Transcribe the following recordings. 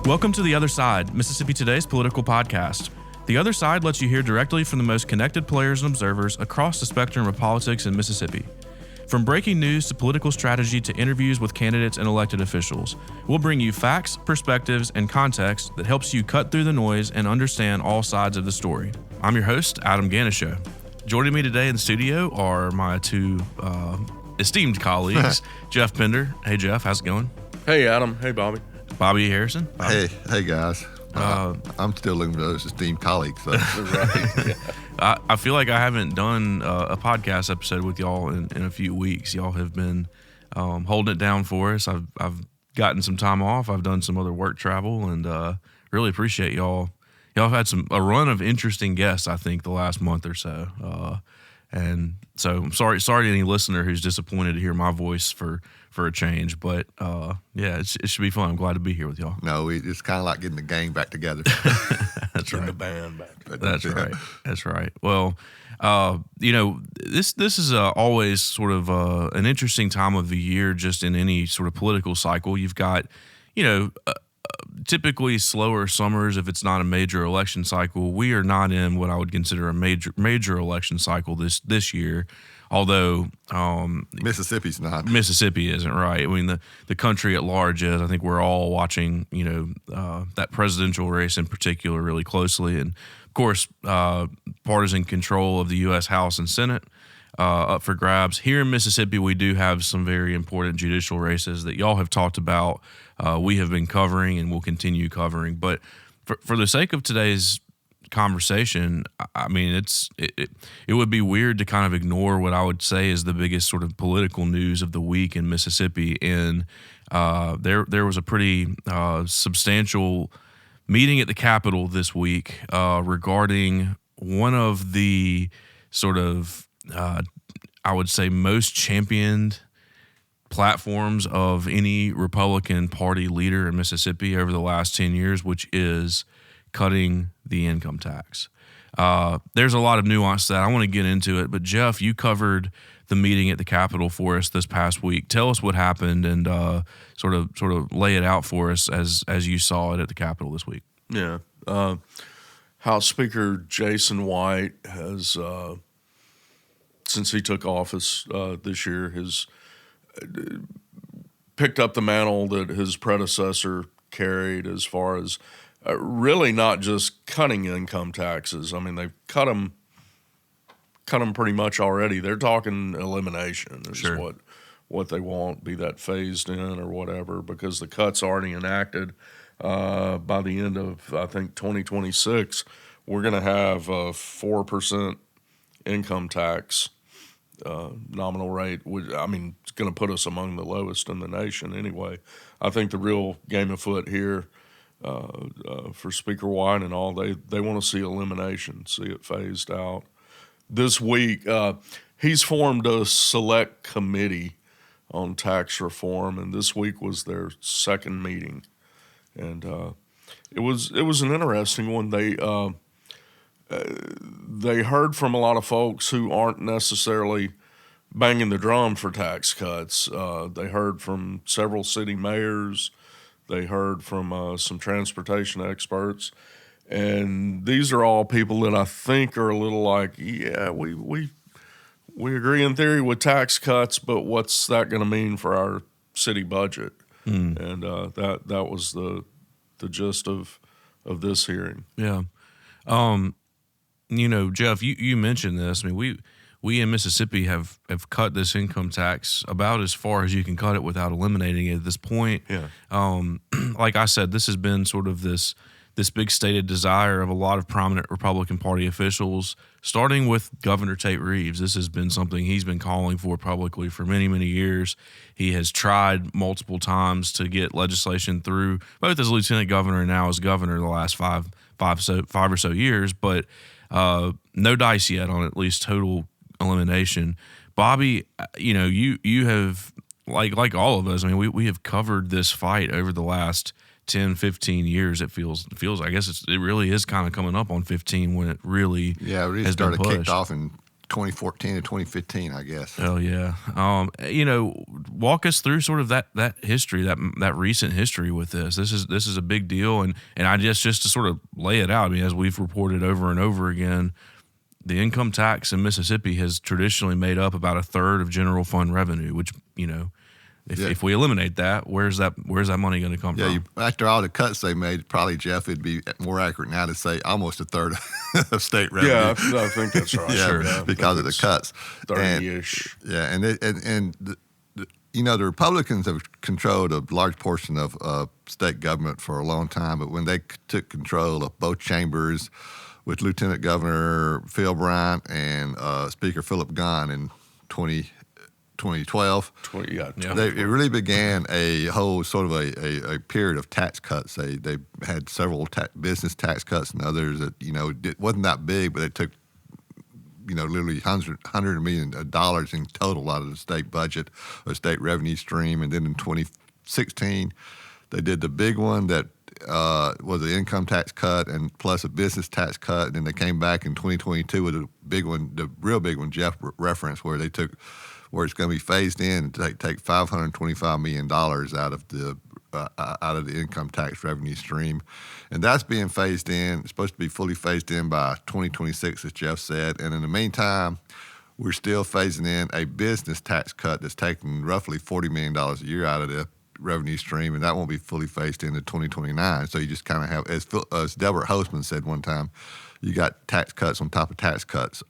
Welcome to The Other Side, Mississippi Today's political podcast. The Other Side lets you hear directly from the most connected players and observers across the spectrum of politics in Mississippi. From breaking news to political strategy to interviews with candidates and elected officials, we'll bring you facts, perspectives, and context that helps you cut through the noise and understand all sides of the story. I'm your host, Adam Ganucheau. Joining me today in the studio are my two esteemed colleagues, Geoff Pender. Hey, Geoff, how's it going? Hey, Adam. Hey, Bobby. Bobby Harrison. Hey guys. I'm still looking for those esteemed colleagues. So. Right. Yeah. I feel like I haven't done a podcast episode with y'all in a few weeks. Y'all have been holding it down for us. I've gotten some time off. I've done some other work travel, and really appreciate y'all. Y'all have had a run of interesting guests, I think, the last month or so. And so I'm sorry to any listener who's disappointed to hear my voice for a change, but yeah, it should be fun. I'm glad to be here with y'all. No, it's kind of like getting the gang back together. That's right. The band back. That's right. That's right. Well, this is always sort of an interesting time of the year, just in any sort of political cycle. You've got, typically slower summers if it's not a major election cycle. We are not in what I would consider a major election cycle this year, although Mississippi's not. Mississippi isn't, right. I mean, the country at large is. I think we're all watching, that presidential race in particular really closely. And, of course, partisan control of the U.S. House and Senate up for grabs. Here in Mississippi, we do have some very important judicial races that y'all have talked about. We have been covering and will continue covering. But for the sake of today's conversation, I mean, it would be weird to kind of ignore what I would say is the biggest sort of political news of the week in Mississippi. And there was a pretty substantial meeting at the Capitol this week regarding one of the sort of, I would say, most championed platforms of any Republican Party leader in Mississippi over the last 10 years, which is cutting the income tax. There's a lot of nuance to that. I want to get into it, but Geoff, you covered the meeting at the Capitol for us this past week. Tell us what happened and sort of lay it out for us as you saw it at the Capitol this week. Yeah. House Speaker Jason White has, since he took office this year, has picked up the mantle that his predecessor carried as far as really not just cutting income taxes. I mean, they've cut them pretty much already. They're talking elimination is Sure. what they want, be that phased in or whatever, because the cut's already enacted. By the end of, I think, 2026, we're going to have a 4% income tax nominal rate. It's going to put us among the lowest in the nation anyway. I think the real game afoot here for Speaker White and all, they want to see elimination, see it phased out. This week, he's formed a select committee on tax reform, and this week was their second meeting. And it was an interesting one. They heard from a lot of folks who aren't necessarily banging the drum for tax cuts. They heard from several city mayors. They heard from some transportation experts. And these are all people that I think are a little like, yeah, we agree in theory with tax cuts, but what's that going to mean for our city budget? And that was the gist of this hearing. Yeah. Geoff, you mentioned this. I mean, we in Mississippi have cut this income tax about as far as you can cut it without eliminating it at this point. Yeah. Like I said, this has been sort of this big stated desire of a lot of prominent Republican Party officials, starting with Governor Tate Reeves. This has been something he's been calling for publicly for many, many years. He has tried multiple times to get legislation through, both as lieutenant governor and now as governor the last five or so years, but no dice yet on at least total elimination. Bobby, you have, like all of us, I mean, we have covered this fight over the last 10, 15 years. It feels. I guess it really is kind of coming up on 15 when it really has started been pushed. kicked off in 2014 to 2015, I guess. Oh yeah. walk us through sort of that history, that recent history with this. This is a big deal, and I just to sort of lay it out. I mean, as we've reported over and over again, the income tax in Mississippi has traditionally made up about a third of general fund revenue. Which, if we eliminate that, where's that money going to come from? After all the cuts they made, probably, Jeff, it'd be more accurate now to say almost a third of state revenue. Yeah, I think that's right. Yeah, because of the cuts. 30-ish. The Republicans have controlled a large portion of state government for a long time, but when they took control of both chambers with Lieutenant Governor Phil Bryant and Speaker Philip Gunn in 2012, it really began a whole sort of a period of tax cuts. They had several business tax cuts and others that, it wasn't that big, but they took, literally $100 million in total out of the state budget or state revenue stream. And then in 2016, they did the big one that was the income tax cut and plus a business tax cut. And then they came back in 2022 with a big one, the real big one Jeff referenced, where it's going to be phased in and take $525 million out of the income tax revenue stream. And that's being phased in. It's supposed to be fully phased in by 2026, as Jeff said. And in the meantime, we're still phasing in a business tax cut that's taking roughly $40 million a year out of the revenue stream, and that won't be fully phased in to 2029. So you just kind of have, as Delbert Hosemann said one time, you got tax cuts on top of tax cuts.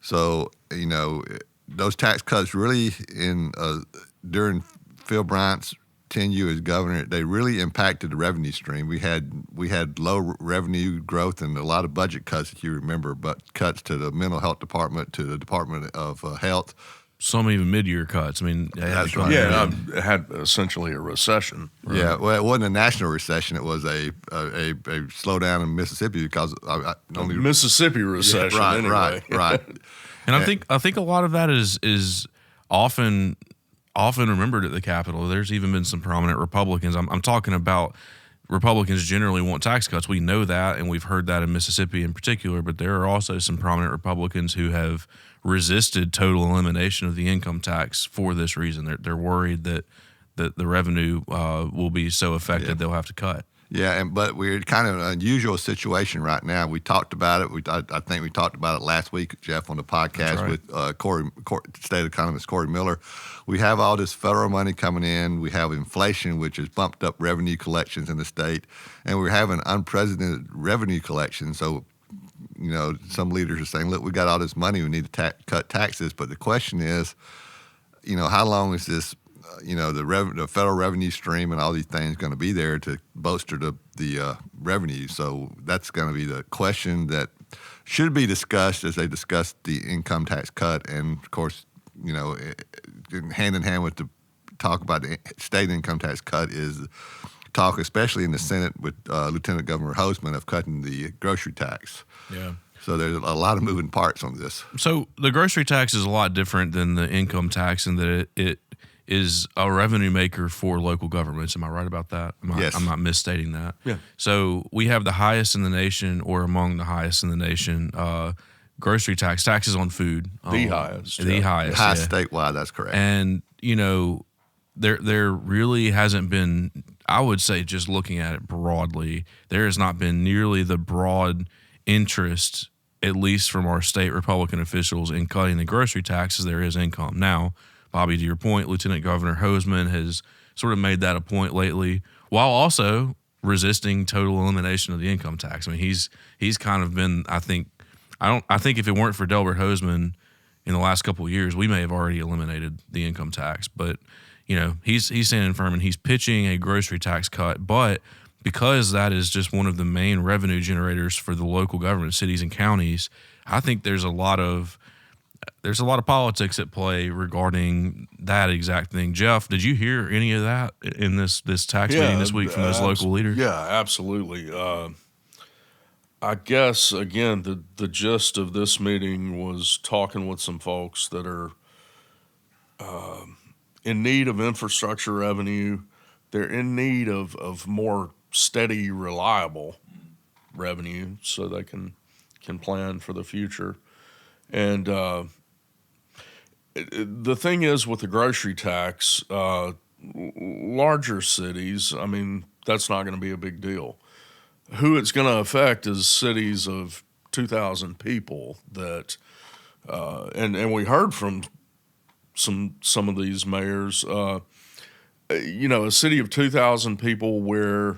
So, those tax cuts really during Phil Bryant's tenure as governor, they really impacted the revenue stream. We had low revenue growth and a lot of budget cuts, if you remember, but cuts to the mental health department, to the Department of Health. Some even mid-year cuts. I mean, that's right. Yeah, it had essentially a recession. Right? Yeah, well, it wasn't a national recession. It was a slowdown in Mississippi because only Mississippi recession. Yeah, anyway. right. And I think a lot of that is often remembered at the Capitol. There's even been some prominent Republicans. I'm talking about Republicans generally want tax cuts. We know that, and we've heard that in Mississippi in particular. But there are also some prominent Republicans who have resisted total elimination of the income tax for this reason. They're worried that the revenue will be so affected they'll have to cut. Yeah, but we're kind of in an unusual situation right now. We talked about it. I think we talked about it last week, Jeff, on the podcast with state economist Corey Miller. We have all this federal money coming in. We have inflation, which has bumped up revenue collections in the state, and we're having unprecedented revenue collection. So, some leaders are saying, look, we got all this money. We need to cut taxes. But the question is, how long is this the federal revenue stream and all these things going to be there to bolster the revenue? So that's going to be the question that should be discussed as they discuss the income tax cut. And, of course, hand in hand with the talk about the state income tax cut is talk, especially in the Senate with Lieutenant Governor Hosemann, of cutting the grocery tax. Yeah. So there's a lot of moving parts on this. So the grocery tax is a lot different than the income tax in that it is a revenue maker for local governments. Am I right about that? Yes. I'm not misstating that. Yeah. So we have the highest in the nation, or among the highest in the nation, grocery taxes on food. The highest. The highest statewide, that's correct. And, there really hasn't been, I would say, just looking at it broadly, there has not been nearly the broad interest, at least from our state Republican officials, in cutting the grocery tax as there is income. Now, Bobby, to your point, Lieutenant Governor Hosemann has sort of made that a point lately, while also resisting total elimination of the income tax. I mean, he's kind of been, I think if it weren't for Delbert Hosemann in the last couple of years, we may have already eliminated the income tax. But he's standing firm and he's pitching a grocery tax cut, but because that is just one of the main revenue generators for the local government, cities and counties, I think there's a lot of politics at play regarding that exact thing. Jeff, did you hear any of that in this tax meeting this week from those local leaders? Yeah, absolutely. I guess, again, the gist of this meeting was talking with some folks that are in need of infrastructure revenue. They're in need of more steady, reliable revenue so they can plan for the future. And the thing is with the grocery tax, larger cities, I mean, that's not going to be a big deal. Who it's going to affect is cities of 2,000 people that, and we heard from some of these mayors, a city of 2,000 people where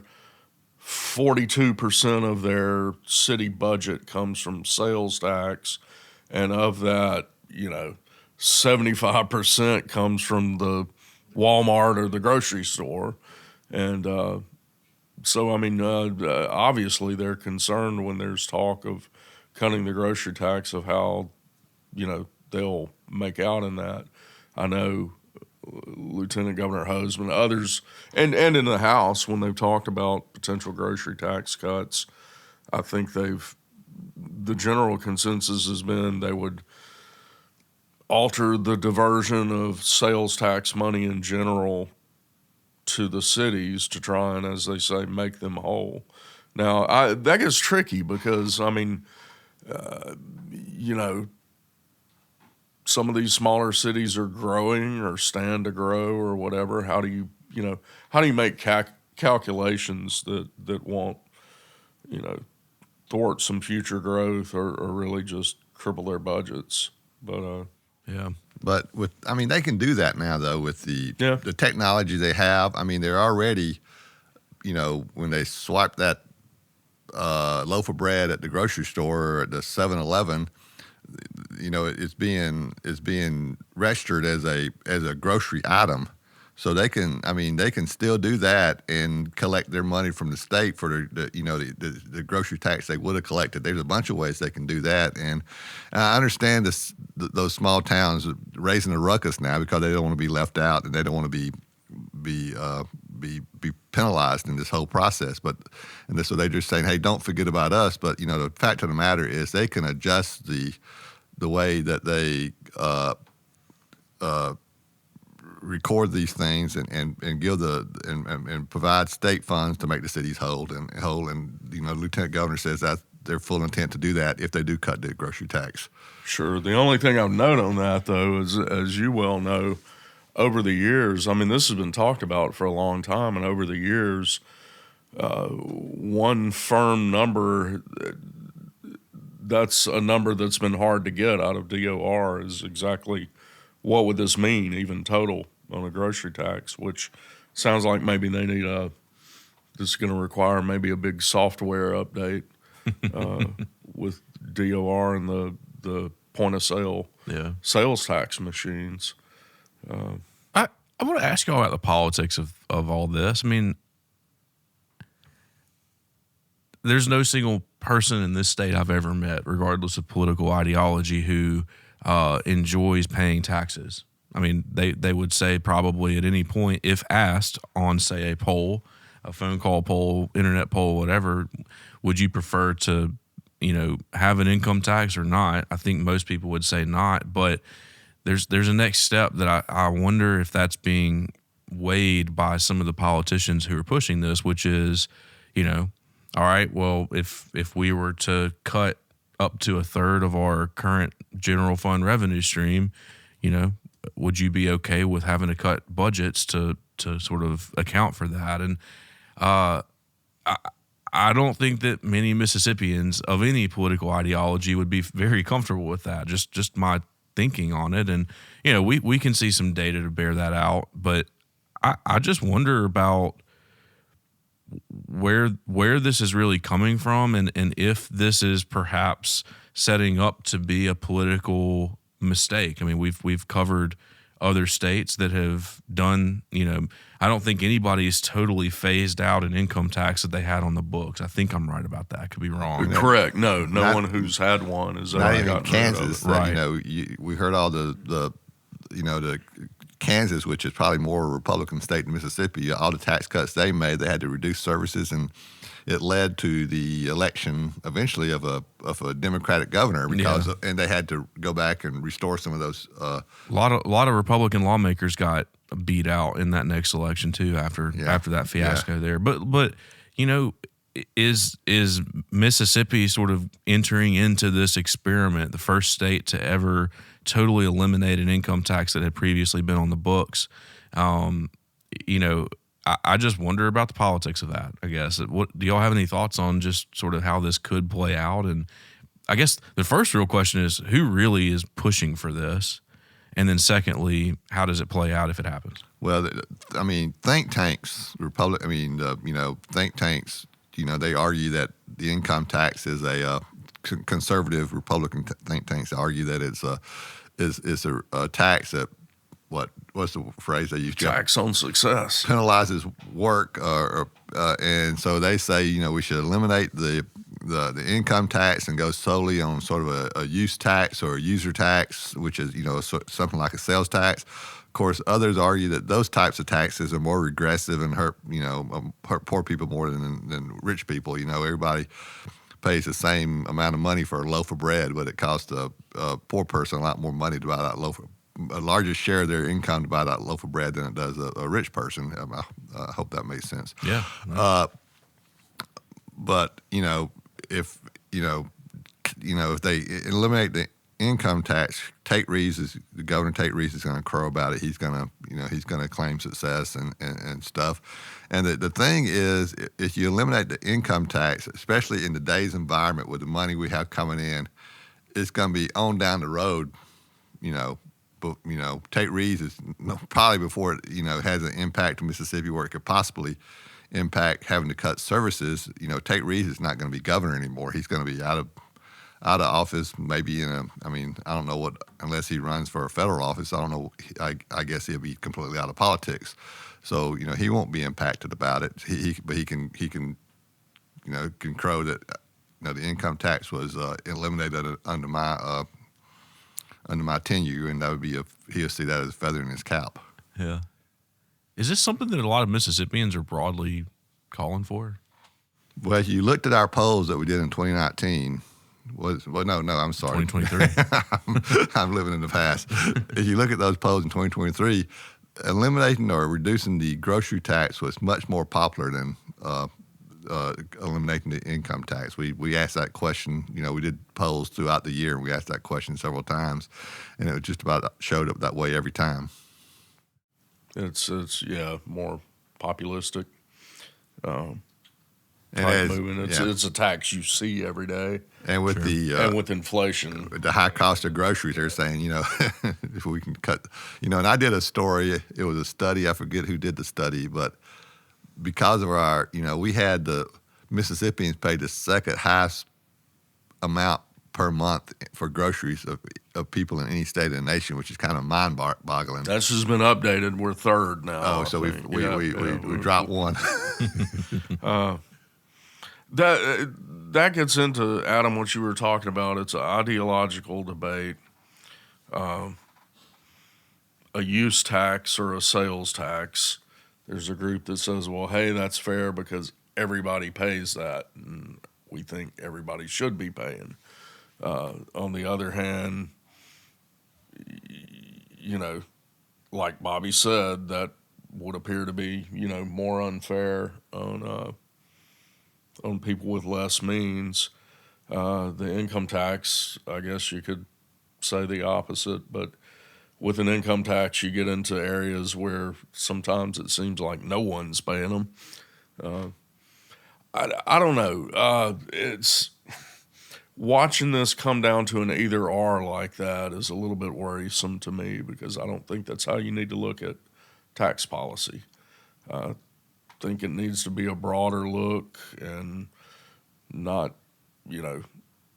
42% of their city budget comes from sales tax, and of that, 75% comes from the Walmart or the grocery store. And so, I mean, obviously they're concerned when there's talk of cutting the grocery tax of how, they'll make out in that. I know Lieutenant Governor Hoseman, others, and in the House, when they've talked about potential grocery tax cuts, I think the general consensus has been they would alter the diversion of sales tax money in general to the cities to try and, as they say, make them whole. Now, that gets tricky because, I mean, some of these smaller cities are growing or stand to grow or whatever. How do you make calculations that won't, thwart some future growth or really just cripple their budgets? But yeah. But they can do that now though with the technology they have. I mean, they're already, when they swipe that loaf of bread at the grocery store or at the 7-Eleven, it's being registered as a grocery item. So they can still do that and collect their money from the state for the grocery tax they would have collected. There's a bunch of ways they can do that, and I understand those small towns are raising a ruckus now because they don't want to be left out and they don't want to be penalized in this whole process. So they're just saying, hey, don't forget about us. But the fact of the matter is they can adjust the way that they record these things and give and provide state funds to make the cities whole. And Lieutenant Governor says that their full intent to do that if they do cut the grocery tax. Sure. The only thing I've noted on that, though, is, as you well know, over the years, I mean, this has been talked about for a long time, and over the years, one firm number, that's a number that's been hard to get out of DOR, is exactly what would this mean, even total, on a grocery tax, which sounds like maybe they need this is going to require maybe a big software update with DOR and the point of sale sales tax machines. I want to ask you all about the politics of all this. I mean, there's no single person in this state I've ever met, regardless of political ideology, who enjoys paying taxes. I mean, they would say probably at any point, if asked on, say, a poll, a phone call poll, internet poll, whatever, would you prefer to, have an income tax or not? I think most people would say not, but there's a next step that I wonder if that's being weighed by some of the politicians who are pushing this, which is, all right, well, if we were to cut up to a third of our current general fund revenue stream, would you be okay with having to cut budgets to sort of account for that? And I don't think that many Mississippians of any political ideology would be very comfortable with that. Just my thinking on it. And, we can see some data to bear that out, but I just wonder about where this is really coming from and if this is perhaps setting up to be a political mistake. I mean, we've covered other states that have done, I don't think anybody's totally phased out an income tax that they had on the books. I think I'm right about that. I could be wrong. Correct. No one who's had one has ever not even gotten Kansas. rid of it. Right. We heard all the Kansas, which is probably more a Republican state than Mississippi, all the tax cuts they made, they had to reduce services, and it led to the election eventually of a Democratic governor and they had to go back and restore some of those. A lot of Republican lawmakers got beat out in that next election too after that fiasco there. But is Mississippi sort of entering into this experiment, the first state to ever totally eliminate an income tax that had previously been on the books? You know, I just wonder about the politics of that, I guess. What do y'all have any thoughts on just sort of how this could play out? And I guess the first real question is, who really is pushing for this? And then secondly, how does it play out if it happens? Well, I mean, think tanks, think tanks, they argue that the income tax is a conservative Republican think tanks argue that it's a tax that what's the phrase they use? Tax on success. Penalizes work, and so they say we should eliminate the income tax and go solely on sort of a use tax or a user tax, which is something like a sales tax. Of course, others argue that those types of taxes are more regressive and hurt poor people more than rich people. Everybody pays the same amount of money for a loaf of bread, but it costs a poor person a lot more money to buy that loaf of a larger share of their income to buy that loaf of bread than it does a rich person. I hope that makes sense. Yeah. Right. But if they eliminate the income tax, Governor Tate Reeves is going to crow about it. He's going to claim success and stuff. And the thing is, if you eliminate the income tax, especially in today's environment with the money we have coming in, it's going to be on down the road. But Tate Reeves is probably before it has an impact to Mississippi where it could possibly impact having to cut services. Tate Reeves is not going to be governor anymore. He's going to be out of office, maybe I don't know what, unless he runs for a federal office. I don't know. I guess he'll be completely out of politics. So he won't be impacted about it. But he can crow that the income tax was eliminated under my tenure, and that would be he'll see that as a feather in his cap. Yeah. Is this something that a lot of Mississippians are broadly calling for? Well, if you looked at our polls that we did in 2019. I'm sorry. 2023. I'm living in the past. If you look at those polls in 2023, eliminating or reducing the grocery tax was much more popular than eliminating the income tax. We asked that question. We did polls throughout the year, and we asked that question several times, and it just about showed up that way every time. It's more populistic. It's a tax you see every day, and with and with inflation, the high cost of groceries, they're saying if we can cut, and I did a story. It was a study. I forget who did the study, but because of our, we had the Mississippians paid the second highest amount per month for groceries of people in any state of the nation, which is kind of mind-boggling. That's just been updated. We're third now. Oh, so we dropped one. That gets into, Adam, what you were talking about. It's an ideological debate. A use tax or a sales tax. There's a group that says, well, hey, that's fair because everybody pays that, and we think everybody should be paying. On the other hand, like Bobby said, that would appear to be, more unfair on people with less means. The income tax, I guess you could say the opposite, but with an income tax, you get into areas where sometimes it seems like no one's paying them. I don't know. It's watching this come down to an either or like that is a little bit worrisome to me because I don't think that's how you need to look at tax policy. I think it needs to be a broader look and not,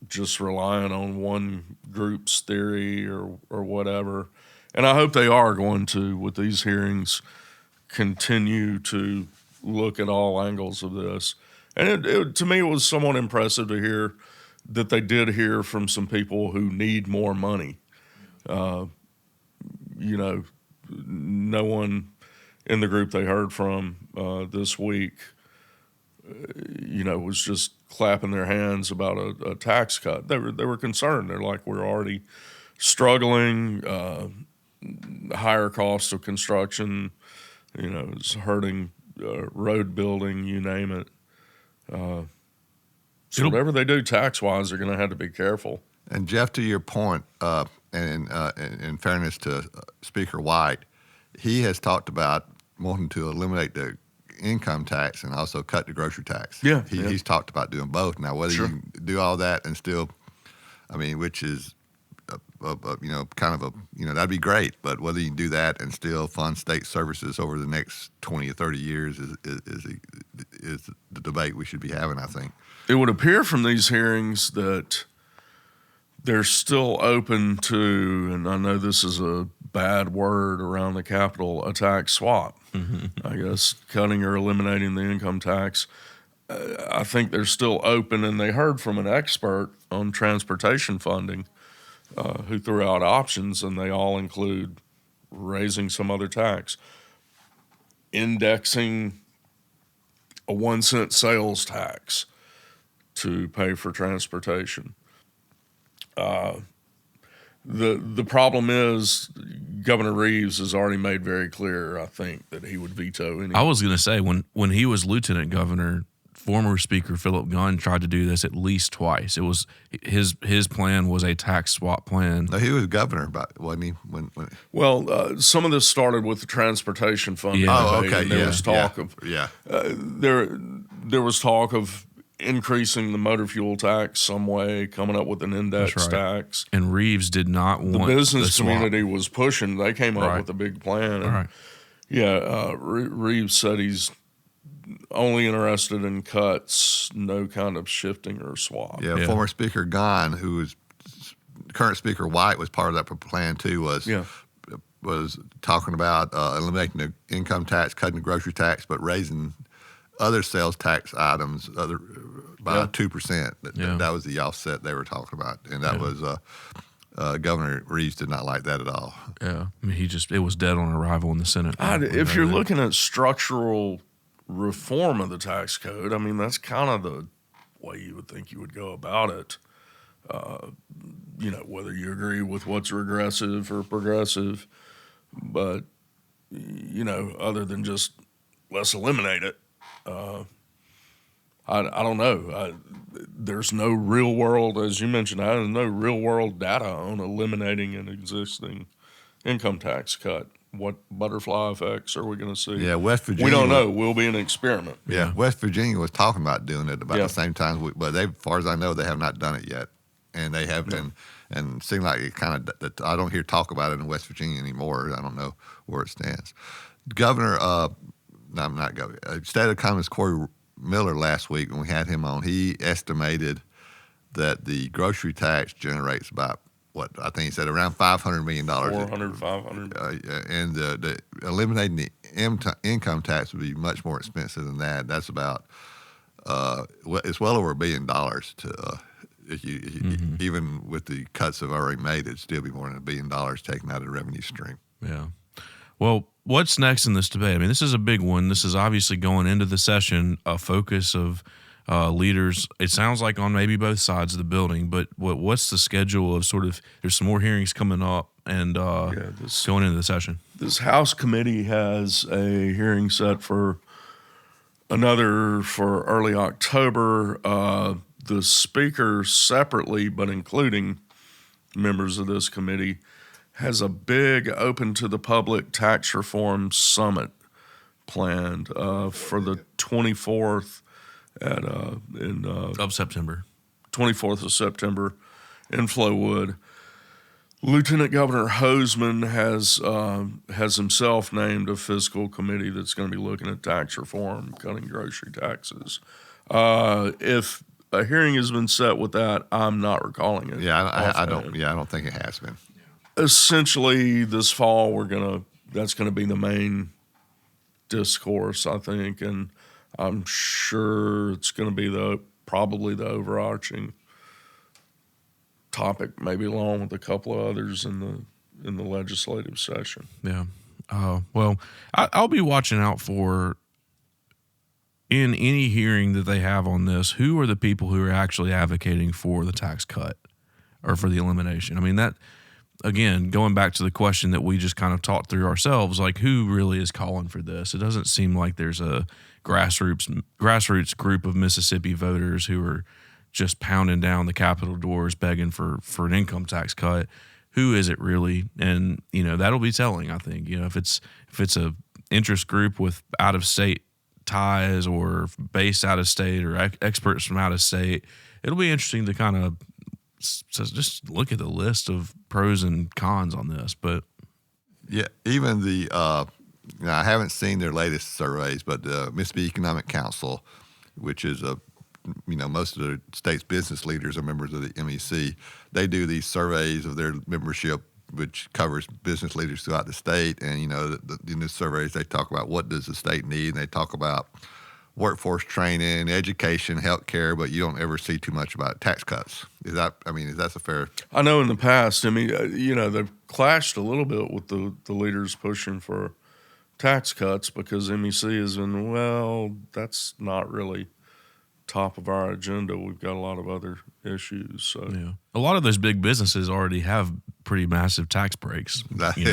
just relying on one group's theory or whatever. And I hope they are going to, with these hearings, continue to look at all angles of this. And to me, it was somewhat impressive to hear that they did hear from some people who need more money. No one in the group they heard from this week, was just clapping their hands about a tax cut. They were concerned. They're like, we're already struggling. Higher cost of construction, is hurting road building. You name it. So whatever they do tax-wise, they're going to have to be careful. And Geoff, to your point, and in fairness to Speaker White, he has talked about wanting to eliminate the income tax and also cut the grocery tax. Yeah, He's talked about doing both. Now, whether you can do all that and still, I mean, which is, that'd be great. But whether you can do that and still fund state services over the next 20 or 30 years is the debate we should be having, I think. It would appear from these hearings that they're still open to, and I know this is a bad word around the Capitol, a tax swap. I guess cutting or eliminating the income tax. I think they're still open, and they heard from an expert on transportation funding who threw out options, and they all include raising some other tax, indexing a 1-cent sales tax to pay for transportation. The problem is Governor Reeves has already made very clear, I think, that he would veto any. I was going to say, when he was lieutenant governor, former Speaker Philip Gunn tried to do this at least twice. It was his plan was a tax swap plan. No, he was governor, wasn't he? Well, some of this started with the transportation fund. Yeah. Oh, okay. There was talk of there was talk of increasing the motor fuel tax some way, coming up with an index tax. And Reeves did not want the business swap. community was pushing. They came up with a big plan. And Reeves said he's only interested in cuts, no kind of shifting or swap. Yeah. Former Speaker Gunn, who was current Speaker White, was part of that plan too. Was talking about eliminating the income tax, cutting the grocery tax, but raising other sales tax items by 2%. That was the offset they were talking about, and that was Governor Reeves did not like that at all. Yeah, I mean, it was dead on arrival in the Senate. If you're looking at structural reform of the tax code, I mean, that's kind of the way you would think you would go about it. Whether you agree with what's regressive or progressive, but other than just let's eliminate it. I don't know. There's no real world, as you mentioned, there's no real world data on eliminating an existing income tax cut. What butterfly effects are we going to see? Yeah, West Virginia. We don't know. Will be an experiment. Yeah, West Virginia was talking about doing it about the same time, but as far as I know, they have not done it yet, and they have been. And it seems like it kind of. I don't hear talk about it in West Virginia anymore. I don't know where it stands. Governor. No, I'm not going. State Economist Corey Miller last week when we had him on, he estimated that the grocery tax generates about what I think he said around $500 million. 500. And the eliminating the income tax would be much more expensive than that. That's about it's well over $1 billion to. Even with the cuts that have already made, it'd still be more than $1 billion taken out of the revenue stream. Yeah. Well, what's next in this debate? I mean, this is a big one. This is obviously going into the session, a focus of leaders. It sounds like on maybe both sides of the building, but what's the schedule of sort of, there's some more hearings coming up and going into the session? This House committee has a hearing set for early October. The Speaker separately, but including members of this committee, has a big open to the public tax reform summit planned for the 24th of September. 24th of September in Flowood. Lieutenant Governor Hoseman has himself named a fiscal committee that's going to be looking at tax reform, cutting grocery taxes. If a hearing has been set with that, I'm not recalling it. Yeah, I don't think it has been. Essentially, this fall that's gonna be the main discourse, I think, and I'm sure it's gonna be probably the overarching topic, maybe along with a couple of others in the legislative session. Yeah. Well, I'll be watching out for, in any hearing that they have on this, who are the people who are actually advocating for the tax cut or for the elimination? I mean, that, again, going back to the question that we just kind of talked through ourselves, like who really is calling for this? It doesn't seem like there's a grassroots group of Mississippi voters who are just pounding down the Capitol doors begging for an income tax cut. Who is it really? And that'll be telling, I think. If it's a interest group with out of state ties or based out of state or experts from out of state, it'll be interesting to kind of just look at the list of pros and cons on this. But yeah, even the I haven't seen their latest surveys, but the Mississippi Economic Council, which is most of the state's business leaders are members of the MEC. They do these surveys of their membership, which covers business leaders throughout the state. And, in the surveys, they talk about what does the state need. And they talk about workforce training, education, healthcare, but you don't ever see too much about tax cuts. Is that a fair? I know in the past, they've clashed a little bit with the leaders pushing for tax cuts because MEC has been, well, that's not really top of our agenda. We've got a lot of other issues. So yeah, a lot of those big businesses already have pretty massive tax breaks. There's been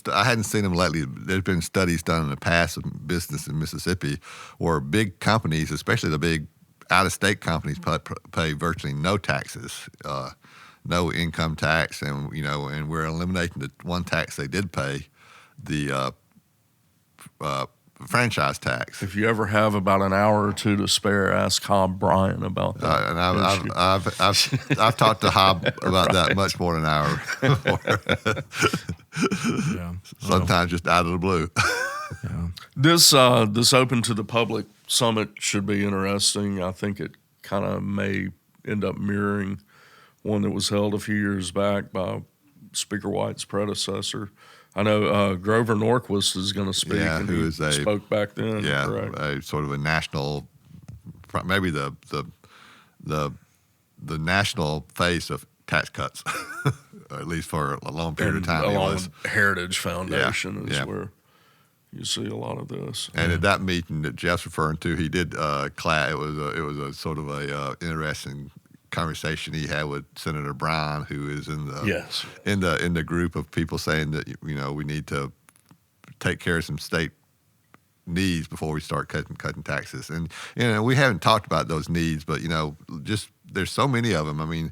I hadn't seen them lately. There's been studies done in the past of business in Mississippi where big companies, especially the big out-of-state companies, pay virtually no taxes, no income tax, and and we're eliminating the one tax they did pay, the franchise tax. If you ever have about an hour or two to spare, ask Hob Bryan about that. And I've talked to Hob about that much more than an hour. Yeah. Sometimes just out of the blue. Yeah. This open to the public summit should be interesting. I think it kind of may end up mirroring one that was held a few years back by Speaker White's predecessor. I know Grover Norquist is going to speak. Yeah, and who he is a spoke back then. Yeah, correct. a sort of a national, maybe the national face of tax cuts, at least for a long period of time. Along with Heritage Foundation is yeah. where you see a lot of this. And at that meeting that Jeff's referring to, he did it was a sort of a interesting conversation he had with Senator Bryan, who is in the group of people saying that we need to take care of some state needs before we start cutting taxes. And we haven't talked about those needs, but just there's so many of them. I mean,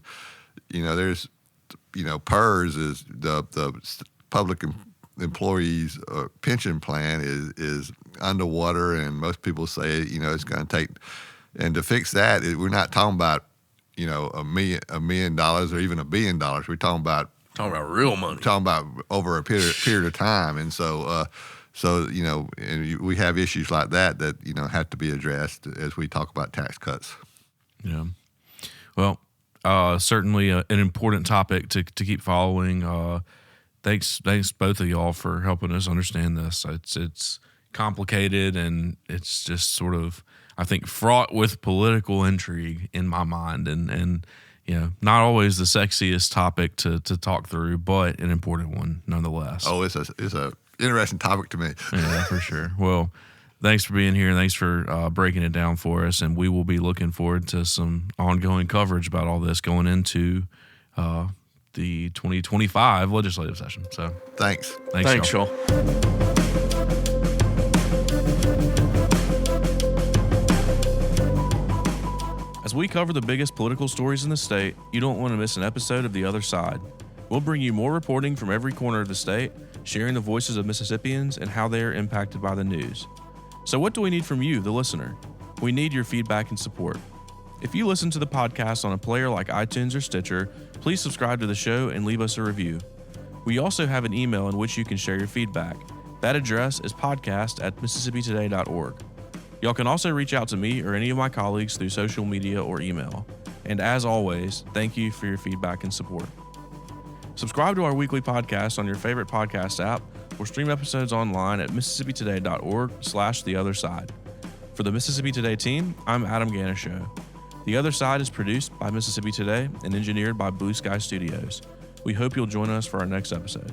there's PERS is the public employees pension plan is underwater, and most people say it's going to take. And to fix that, we're not talking about $1 million or even $1 billion. We're talking about real money. Talking about over a period of time, and so and we have issues like that have to be addressed as we talk about tax cuts. Yeah. Well, certainly an important topic to keep following. Thanks both of y'all for helping us understand this. It's complicated, and it's just sort of, I think, fraught with political intrigue in my mind, and not always the sexiest topic to talk through, but an important one nonetheless. Oh, it's a interesting topic to me. Yeah, for sure. Well, thanks for being here. Thanks for breaking it down for us, and we will be looking forward to some ongoing coverage about all this going into the 2025 legislative session. So thanks, y'all. As we cover the biggest political stories in the state, you don't want to miss an episode of The Other Side. We'll bring you more reporting from every corner of the state, sharing the voices of Mississippians and how they are impacted by the news. So what do we need from you, the listener? We need your feedback and support. If you listen to the podcast on a player like iTunes or Stitcher, please subscribe to the show and leave us a review. We also have an email in which you can share your feedback. That address is podcast@MississippiToday.org. Y'all can also reach out to me or any of my colleagues through social media or email. And as always, thank you for your feedback and support. Subscribe to our weekly podcast on your favorite podcast app or stream episodes online at MississippiToday.org/theotherside. For the Mississippi Today team, I'm Adam Ganucheau. The Other Side is produced by Mississippi Today and engineered by Blue Sky Studios. We hope you'll join us for our next episode.